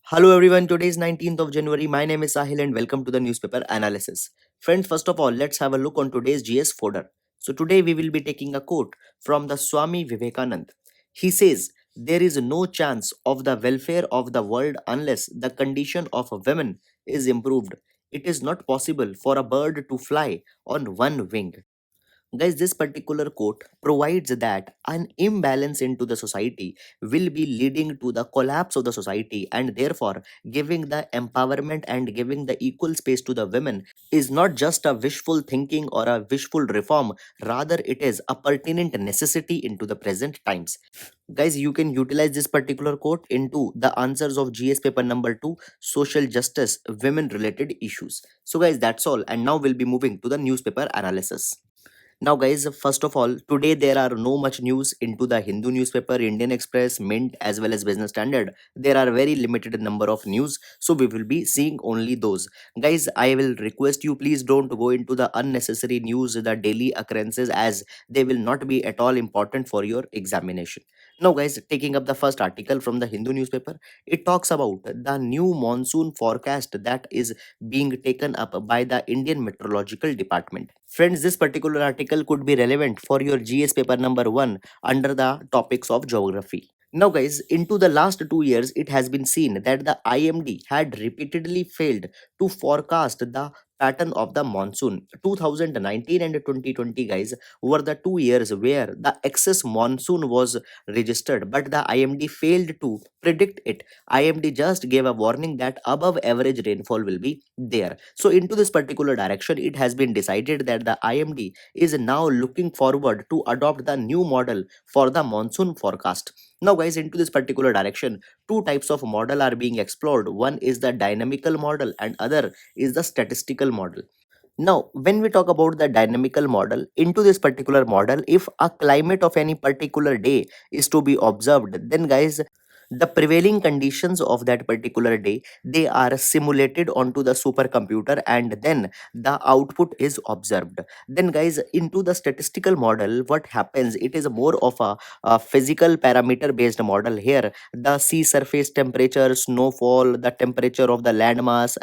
Hello everyone, today is 19th of January. My name is Sahil and welcome to the newspaper analysis. Friends, first of all, let's have a look on today's GS fodder. So today we will be taking a quote from the Swami Vivekanand. He says, "There is no chance of the welfare of the world unless the condition of women is improved. It is not possible for a bird to fly on one wing." Guys, this particular quote provides that an imbalance into the society will be leading to the collapse of the society, and therefore giving the empowerment and giving the equal space to the women is not just a wishful thinking or a wishful reform, rather it is a pertinent necessity into the present times. Guys, you can utilize this particular quote into the answers of GS paper number 2, social justice, women related issues. So guys, that's all, and now we'll be moving to the newspaper analysis. Now, guys, first of all, today there are no much news into the Hindu newspaper, Indian Express, Mint, as well as Business Standard. There are very limited number of news, so we will be seeing only those. Guys, I will request you, please don't go into the unnecessary news, the daily occurrences, as they will not be at all important for your examination. Now, guys, taking up the first article from the Hindu newspaper, it talks about the new monsoon forecast that is being taken up by the Indian Meteorological Department. Friends, this particular article could be relevant for your GS paper number 1 under the topics of geography. Now, guys, into the last 2 years, it has been seen that the IMD had repeatedly failed to forecast the pattern of the monsoon. 2019 and 2020, guys, were the 2 years where the excess monsoon was registered, but the IMD failed to predict it. IMD just gave a warning that above average rainfall will be there. So, into this particular direction, it has been decided that the IMD is now looking forward to adopt the new model for the monsoon forecast. Now, guys, into this particular direction, two types of model are being explored. One is the dynamical model, and other is the statistical model. Now, when we talk about the dynamical model, into this particular model, if a climate of any particular day is to be observed, then guys, the prevailing conditions of that particular day, they are simulated onto the supercomputer, and then the output is observed. Then guys, into the statistical model, what happens, it is more of a physical parameter based model. Here the sea surface temperature, snowfall, the temperature of the landmass,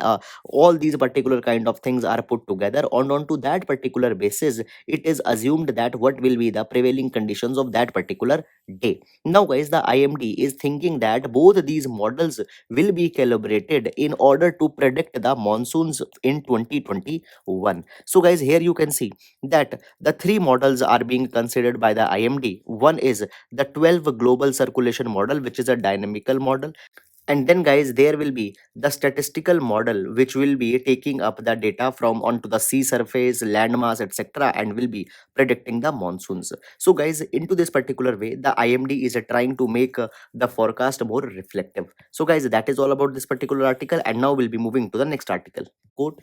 all these particular kind of things are put together, and onto that particular basis it is assumed that what will be the prevailing conditions of that particular day. Now, guys, the IMD is thinking that both these models will be calibrated in order to predict the monsoons in 2021. So, guys, here you can see that the three models are being considered by the IMD. One is the 12 global circulation model, which is a dynamical model, and then guys, there will be the statistical model which will be taking up the data from onto the sea surface, landmass, etc., and will be predicting the monsoons. So guys, into this particular way, the IMD is trying to make the forecast more reflective. So guys, that is all about this particular article, and now we'll be moving to the next article. Quote,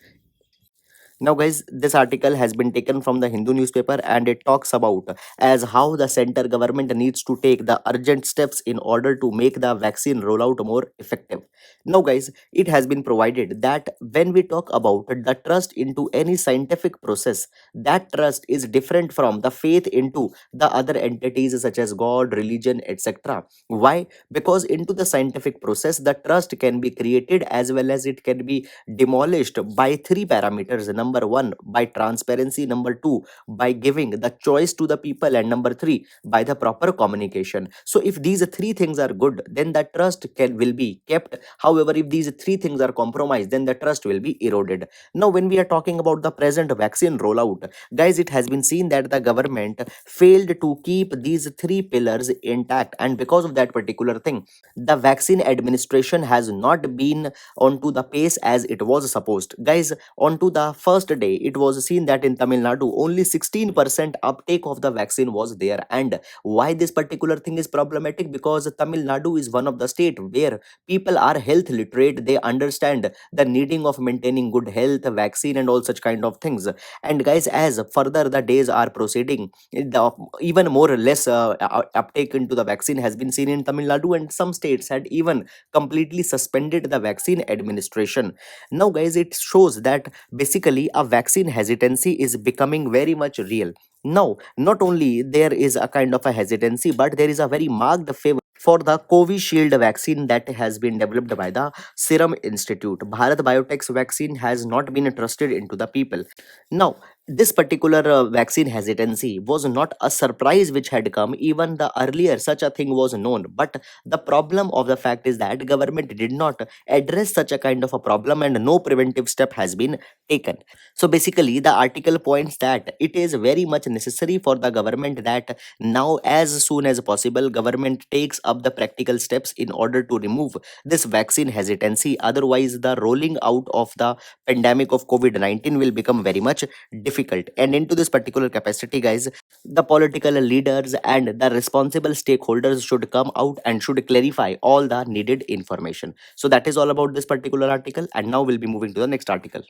now, guys, this article has been taken from the Hindu newspaper, and it talks about as how the center government needs to take the urgent steps in order to make the vaccine rollout more effective. Now, guys, it has been provided that when we talk about the trust into any scientific process, that trust is different from the faith into the other entities such as God, religion, etc. Why? Because into the scientific process, the trust can be created as well as it can be demolished by three parameters. Number one, by transparency. Number two, by giving the choice to the people. And number three, by the proper communication. So if these three things are good, then the trust can will be kept. However, if these three things are compromised, then the trust will be eroded. Now, when we are talking about the present vaccine rollout, guys, it has been seen that the government failed to keep these three pillars intact, and because of that particular thing, the vaccine administration has not been onto the pace as it was supposed. Guys, onto the first day, it was seen that in Tamil Nadu, only 16% uptake of the vaccine was there. And why this particular thing is problematic? Because Tamil Nadu is one of the state where people are health literate. They understand the needing of maintaining good health, vaccine, and all such kind of things. And guys, as further the days are proceeding, the even more or less uptake into the vaccine has been seen in Tamil Nadu, and some states had even completely suspended the vaccine administration. Now, guys, it shows that basically a vaccine hesitancy is becoming very much real. Now, not only there is a kind of a hesitancy, but there is a very marked favor for the Covishield vaccine that has been developed by the Serum Institute. Bharat Biotech's vaccine has not been trusted into the people. Now, this particular vaccine hesitancy was not a surprise which had come. Even the earlier such a thing was known. But the problem of the fact is that government did not address such a kind of a problem and no preventive step has been taken. So basically, the article points that it is very much necessary for the government that now, as soon as possible, government takes up the practical steps in order to remove this vaccine hesitancy. Otherwise, the rolling out of the pandemic of COVID-19 will become very much difficult. And into this particular capacity, guys, the political leaders and the responsible stakeholders should come out and should clarify all the needed information. So that is all about this particular article. And now we'll be moving to the next article.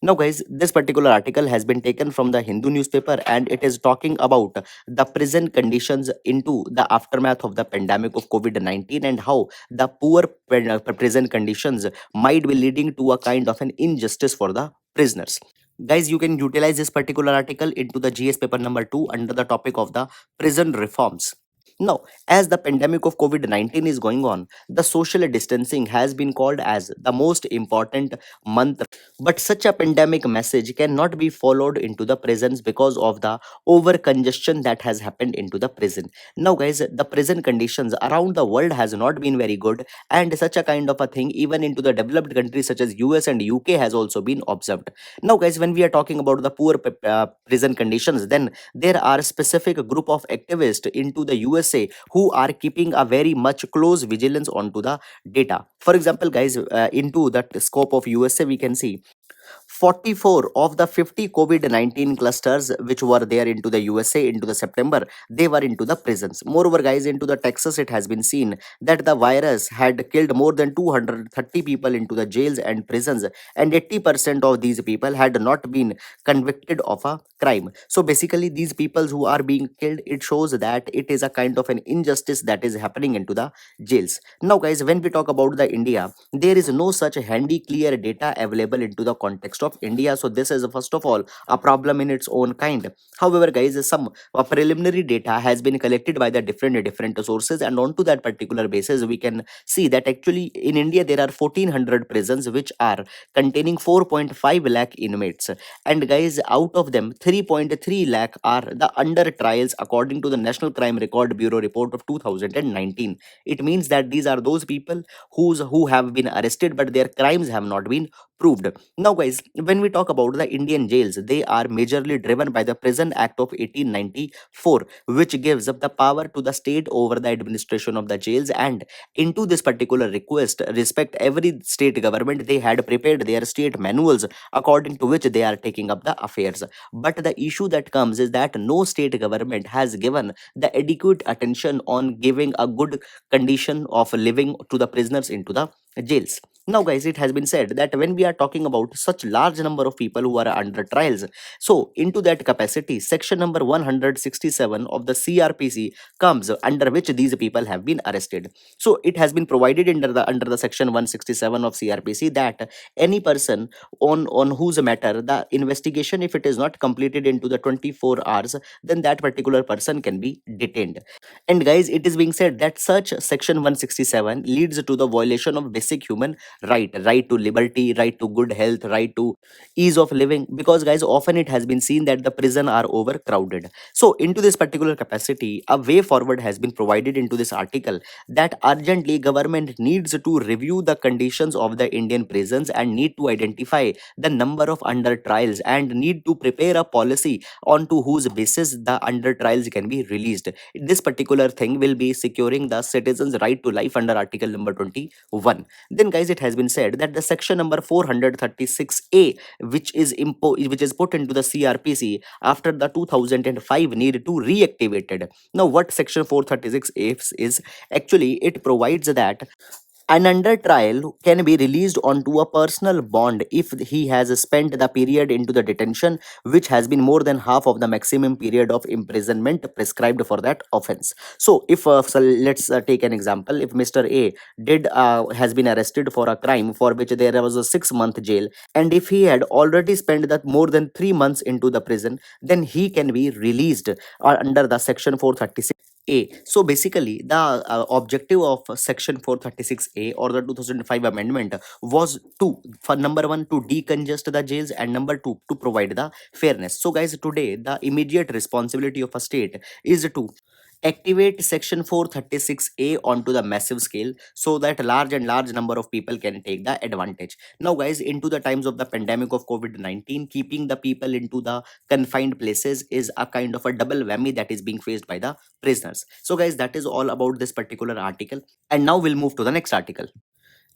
Now, guys, this particular article has been taken from the Hindu newspaper and it is talking about the prison conditions into the aftermath of the pandemic of COVID 19 and how the poor prison conditions might be leading to a kind of an injustice for the prisoners. Guys, you can utilize this particular article into the GS paper number 2 under the topic of the prison reforms. Now, as the pandemic of COVID 19 is going on, the social distancing has been called as the most important mantra. But such a pandemic message cannot be followed into the prisons because of the over congestion that has happened into the prison. Now, guys, the prison conditions around the world has not been very good, and such a kind of a thing even into the developed countries such as US and UK has also been observed. Now, guys, when we are talking about the poor prison conditions, then there are specific group of activists into the USA who are keeping a very much close vigilance onto the data. For example, guys, into that scope of USA, we can see 44 of the 50 COVID-19 clusters which were there into the USA into the September, they were into the prisons. Moreover, guys, into the Texas, it has been seen that the virus had killed more than 230 people into the jails and prisons, and 80% of these people had not been convicted of a crime. So basically, these people who are being killed, it shows that it is a kind of an injustice that is happening into the jails. Now, guys, when we talk about the India, there is no such handy clear data available into the context of India. So this is first of all a problem in its own kind. However, guys, some preliminary data has been collected by the different sources, and onto that particular basis we can see that actually in India there are 1400 prisons which are containing 4.5 lakh inmates, and guys, out of them 3.3 lakh are the under trials according to the National Crime Record Bureau report of 2019. It means that these are those people who have been arrested but their crimes have not been proved. Now, guys, when we talk about the Indian jails, they are majorly driven by the Prison Act of 1894, which gives up the power to the state over the administration of the jails. And into this particular request, respect every state government, they had prepared their state manuals according to which they are taking up the affairs. But the issue that comes is that no state government has given the adequate attention on giving a good condition of living to the prisoners into the jails. Now, guys, it has been said that when we are talking about such large number of people who are under trials, so into that capacity, section number 167 of the CRPC comes under which these people have been arrested. So it has been provided under the section 167 of CRPC that any person on whose matter the investigation, if it is not completed into the 24 hours, then that particular person can be detained. And guys, it is being said that such section 167 leads to the violation of basic human right to liberty, right to good health, right to ease of living, because guys, often it has been seen that the prison are overcrowded. So into this particular capacity, a way forward has been provided into this article that urgently government needs to review the conditions of the Indian prisons and need to identify the number of under trials and need to prepare a policy onto whose basis the under trials can be released. This particular thing will be securing the citizens right to life under article number 21. Then, guys, it has been said that the section number 436A, which is put into the CRPC after the 2005, need to reactivated. Now, what section 436A is actually, it provides that an under trial can be released onto a personal bond if he has spent the period into the detention which has been more than half of the maximum period of imprisonment prescribed for that offense. So let's take an example. If Mr. A did has been arrested for a crime for which there was a 6 month jail, and if he had already spent that more than 3 months into the prison, then he can be released under the section 436 A. So basically, the objective of Section 436A or the 2005 amendment was to, for number one, to decongest the jails, and number two, to provide the fairness. So guys, today the immediate responsibility of a state is to activate section 436A onto the massive scale, so that large and large number of people can take the advantage. Now guys, into the times of the pandemic of COVID-19, keeping the people into the confined places is a kind of a double whammy that is being faced by the prisoners. So guys, that is all about this particular article, and now we'll move to the next article.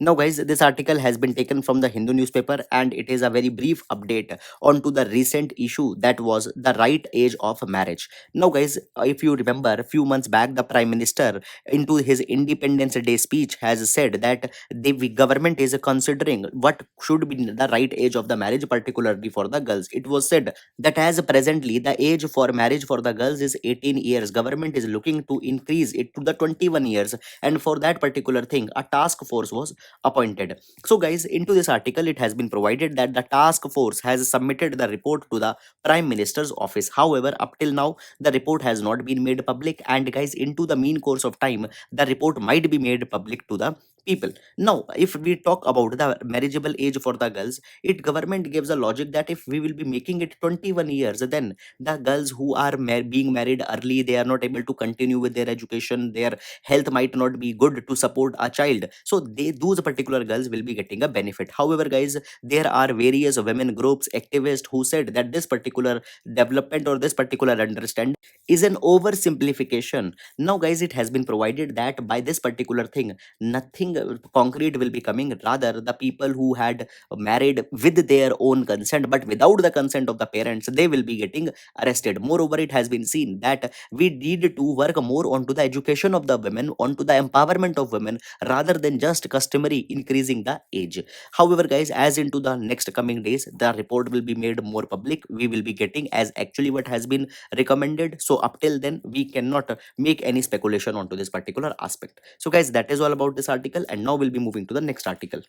Now, guys, this article has been taken from the Hindu newspaper, and it is a very brief update onto the recent issue that was the right age of marriage. Now, guys, if you remember, a few months back, the Prime Minister, into his Independence Day speech, has said that the government is considering what should be the right age of the marriage, particularly for the girls. It was said that as presently the age for marriage for the girls is 18 years, government is looking to increase it to the 21 years, and for that particular thing, a task force was appointed. So guys, into this article it has been provided that the task force has submitted the report to the Prime Minister's office. However, up till now the report has not been made public, and guys, into the mean course of time the report might be made public to the people. Now, if we talk about the marriageable age for the girls, it government gives a logic that if we will be making it 21 years, then the girls who are being married early, they are not able to continue with their education, their health might not be good to support a child, so those particular girls will be getting a benefit. However, guys, there are various women groups, activists, who said that this particular development or this particular understanding is an oversimplification. Now guys, it has been provided that by this particular thing, nothing concrete will be coming. Rather, the people who had married with their own consent but without the consent of the parents, they will be getting arrested. Moreover, it has been seen that we need to work more onto the education of the women, onto the empowerment of women, rather than just customary increasing the age. However, guys, as into the next coming days, the report will be made more public. We will be getting as actually what has been recommended. So up till then, we cannot make any speculation onto this particular aspect. So guys, that is all about this article, and now we'll be moving to the next article.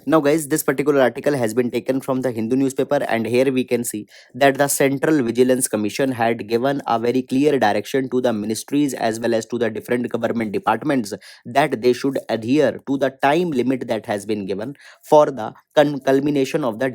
Now, guys, this particular article has been taken from the Hindu newspaper, and here we can see that the Central Vigilance Commission had given a very clear direction to the ministries as well as to the different government departments that they should adhere to the time limit that has been given for the culmination of the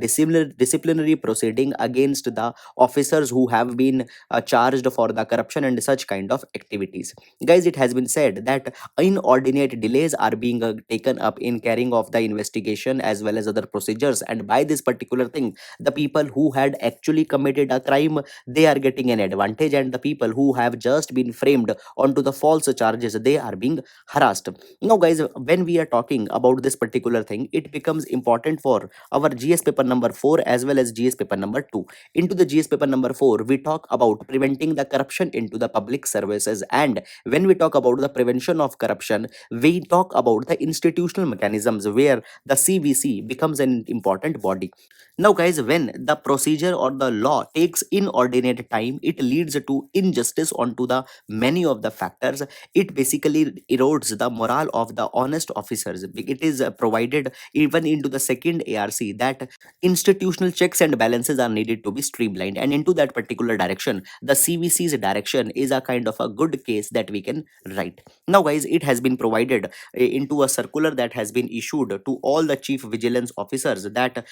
disciplinary proceeding against the officers who have been charged for the corruption and such kind of activities. Guys, it has been said that inordinate delays are being taken up in carrying of the investigation as well as other procedures, and by this particular thing, the people who had actually committed a crime, they are getting an advantage, and the people who have just been framed onto the false charges, they are being harassed. Now guys, when we are talking about this particular thing, it becomes important for our GS paper number 4 as well as GS paper number 2. Into the GS paper number 4, we talk about preventing the corruption into the public services, and when we talk about the prevention of corruption, we talk about the institutional mechanisms where the CVC becomes an important body. Now, guys, when the procedure or the law takes inordinate time, it leads to injustice onto the many of the factors. It basically erodes the morale of the honest officers. It is provided even into the second ARC that institutional checks and balances are needed to be streamlined, and into that particular direction, the CVC's direction is a kind of a good case that we can write. Now, guys, it has been provided into a circular that has been issued to all the chief vigilance officers that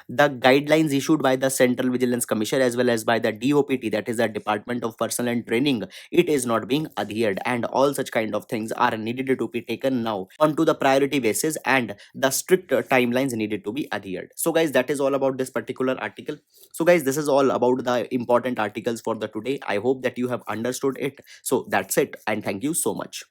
the guidelines issued by the Central Vigilance Commission as well as by the DOPT, that is the Department of Personnel and Training, it is not being adhered, and all such kind of things are needed to be taken now onto the priority basis, and the strict timelines needed to be adhered. So guys, that is all about this particular article. So guys, this is all about the important articles for the today. I hope that you have understood it. So that's it, and thank you so much.